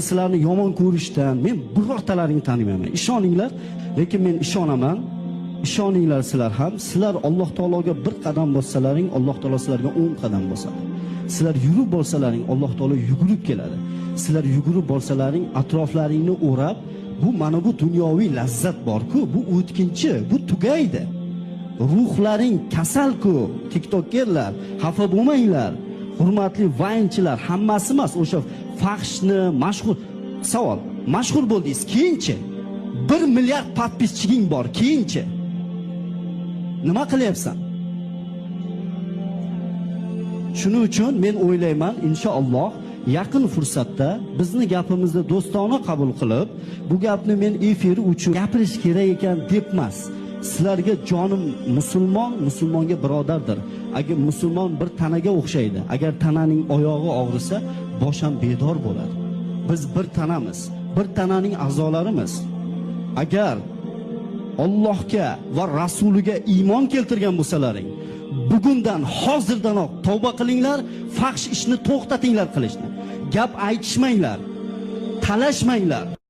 Sizlarni yomon ko'rishdan men birortalaringni tanimayman. Ishoninglar, lekin men ishonaman. Ishoninglar sizlar ham. Sizlar Alloh taologa bir qadam bossalaring, Alloh taolo sizlarga 10 qadam bosadi. Sizlar yurib bolsalaring, Alloh taolo yugurib keladi. Sizlar yugurib bolsalaring, atroflaringni o'rab, mana bu dunyoviy lazzat bor-ku, bu o'tkinchi, bu tugaydi. Ruhlaring kasal-ku, TikTokerlar, xafa bo'lmanglar. Hurmatli vaynchilar, hammasi emas, o'sha faxshni mashhur savol. Mashhur bo'ldingiz, keyinchi 1 milliard podpischiging bor, keyinchi nima qilyapsan? Shuning uchun men o'ylayman, inshaalloh yaqin fursatda bizni gapimizni do'stona qabul qilib, bu gapni men efir uchun gapirish kerak ekan deb emas. Sizlarga jonim musulmonga birodardir. Agar musulmon bir tanaga o'xshaydi. Agar tananing oyog'i og'risa, bosh ham bedor bo'ladi. Biz bir tanamiz, bir tananing a'zolarimiz. Agar Allohga va rasuliga iymon keltirgan bo'lsalaring, bugundan hozirdanoq tavba qilinglar, faxsh ishni to'xtatinglar qilishni. Gap aytishmanglar, talashmanglar.